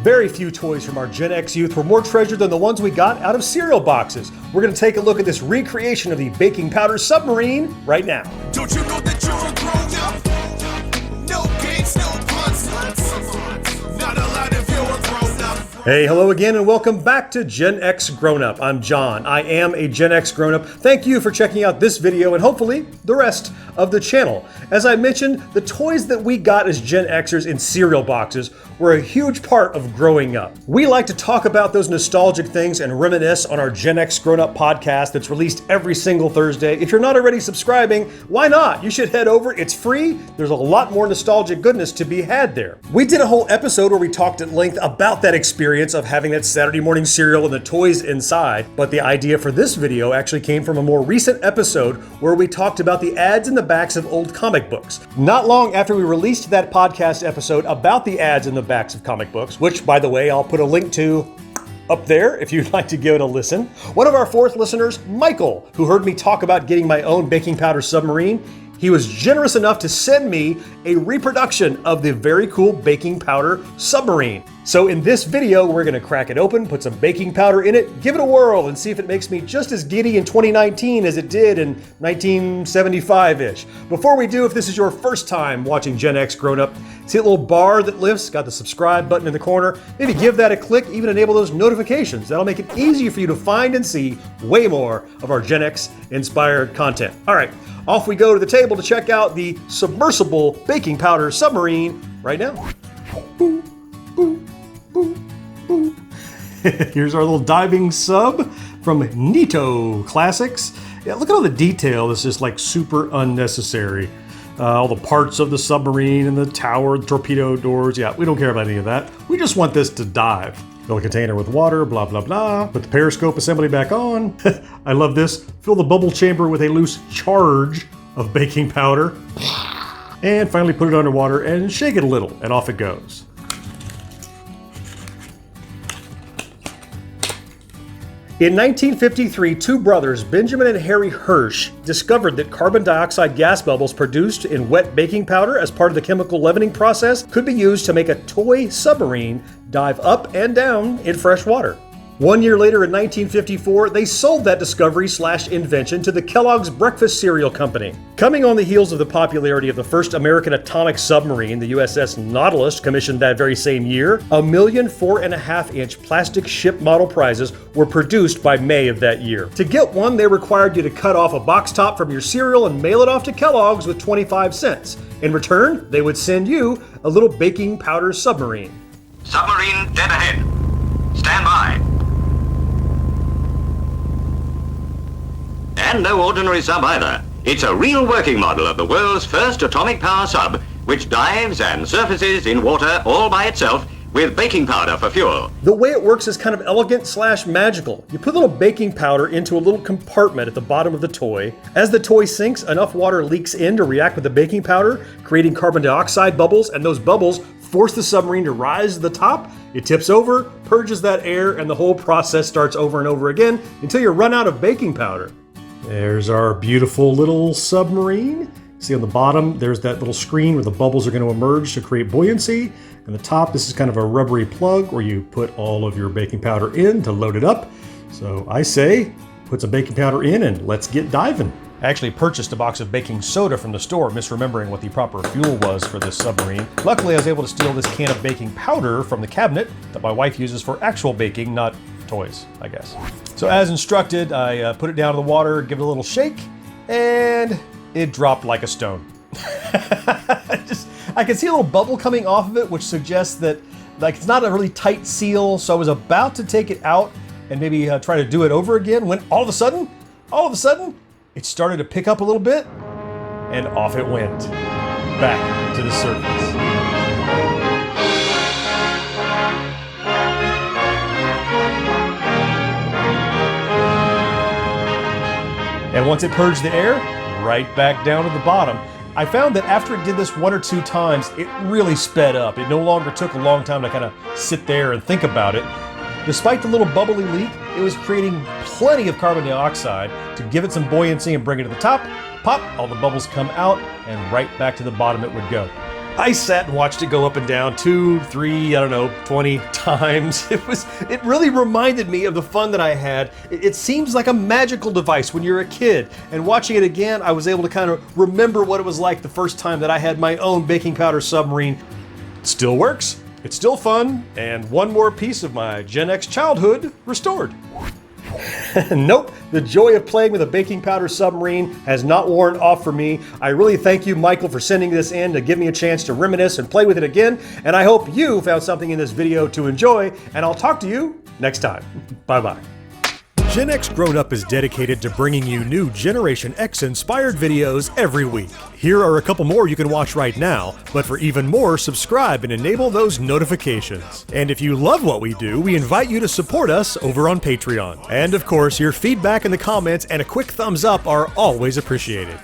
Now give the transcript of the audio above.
Very few toys from our Gen X youth were more treasured than the ones we got out of cereal boxes. We're going to take a look at this recreation of the baking powder submarine right now. Don't you know that you're a grown up? No games, no puns. Not allowed if you're a grown up. Hey, hello again, and welcome back to Gen X Grown Up. I'm John. I am a Gen X Grown Up. Thank you for checking out this video and hopefully the rest of the channel. As I mentioned, the toys that we got as Gen Xers in cereal boxes were a huge part of growing up. We like to talk about those nostalgic things and reminisce on our Gen X Grown Up podcast that's released every single Thursday. If you're not already subscribing, why not? You should head over. It's free. There's a lot more nostalgic goodness to be had there. We did a whole episode where we talked at length about that experience of having that Saturday morning cereal and the toys inside, but the idea for this video actually came from a more recent episode where we talked about the ads in the backs of old comic books. Not long after we released that podcast episode about the ads in the backs of comic books, which, by the way, I'll put a link to up there if you'd like to give it a listen. One of our fourth listeners, Michael, who heard me talk about getting my own baking powder submarine, he was generous enough to send me a reproduction of the very cool baking powder submarine. So in this video, we're gonna crack it open, put some baking powder in it, give it a whirl, and see if it makes me just as giddy in 2019 as it did in 1975-ish. Before we do, if this is your first time watching Gen X Grown Up, see that little bar that lifts, got the subscribe button in the corner, maybe give that a click, even enable those notifications. That'll make it easier for you to find and see way more of our Gen X inspired content. All right, off we go to the table to check out the submersible baking powder submarine right now. Boom, boom, boom, boom. Here's our little diving sub from Nito Classics. Yeah, look at all the detail. It's just like super unnecessary. All the parts of the submarine and the tower, the torpedo doors. Yeah, we don't care about any of that. We just want this to dive. Fill a container with water, blah, blah, blah. Put the periscope assembly back on. I love this. Fill the bubble chamber with a loose charge of baking powder. And finally put it underwater and shake it a little, and off it goes. In 1953, two brothers, Benjamin and Harry Hirsch, discovered that carbon dioxide gas bubbles produced in wet baking powder as part of the chemical leavening process could be used to make a toy submarine dive up and down in fresh water. 1 year later, in 1954, they sold that discovery/invention to the Kellogg's Breakfast Cereal Company. Coming on the heels of the popularity of the first American atomic submarine, the USS Nautilus, commissioned that very same year, 1,000,000 4.5-inch plastic ship model prizes were produced by May of that year. To get one, they required you to cut off a box top from your cereal and mail it off to Kellogg's with 25 cents. In return, they would send you a little baking powder submarine. Submarine dead ahead. Stand by. And no ordinary sub either. It's a real working model of the world's first atomic power sub, which dives and surfaces in water all by itself with baking powder for fuel. The way it works is kind of elegant/magical. You put a little baking powder into a little compartment at the bottom of the toy. As the toy sinks, enough water leaks in to react with the baking powder, creating carbon dioxide bubbles, and those bubbles force the submarine to rise to the top. It tips over, purges that air, and the whole process starts over and over again until you run out of baking powder. There's our beautiful little submarine. See on the bottom, there's that little screen where the bubbles are going to emerge to create buoyancy. And the top, this is kind of a rubbery plug where you put all of your baking powder in to load it up. So I say, put some baking powder in and let's get diving. I actually purchased a box of baking soda from the store, misremembering what the proper fuel was for this submarine. Luckily, I was able to steal this can of baking powder from the cabinet that my wife uses for actual baking, not toys, I guess. So as instructed, I put it down in the water, give it a little shake, and it dropped like a stone. I can see a little bubble coming off of it, which suggests that it's not a really tight seal. So I was about to take it out and maybe try to do it over again when all of a sudden, it started to pick up a little bit, and off it went, back to the surface. And once it purged the air, right back down to the bottom. I found that after it did this 1 or 2 times, it really sped up. It no longer took a long time to kind of sit there and think about it. Despite the little bubbly leak, it was creating plenty of carbon dioxide to give it some buoyancy and bring it to the top. Pop, all the bubbles come out, and right back to the bottom it would go. I sat and watched it go up and down 2, 3, 20 times. It really reminded me of the fun that I had. It seems like a magical device when you're a kid. And watching it again, I was able to kind of remember what it was like the first time that I had my own baking powder submarine. It still works, it's still fun, and one more piece of my GenX childhood restored. Nope, the joy of playing with a baking powder submarine has not worn off for me. I really thank you, Michael, for sending this in to give me a chance to reminisce and play with it again. And I hope you found something in this video to enjoy, and I'll talk to you next time. Bye-bye. GenXGrownUp is dedicated to bringing you new Generation X inspired videos every week. Here are a couple more you can watch right now, but for even more, subscribe and enable those notifications. And if you love what we do, we invite you to support us over on Patreon. And of course, your feedback in the comments and a quick thumbs up are always appreciated.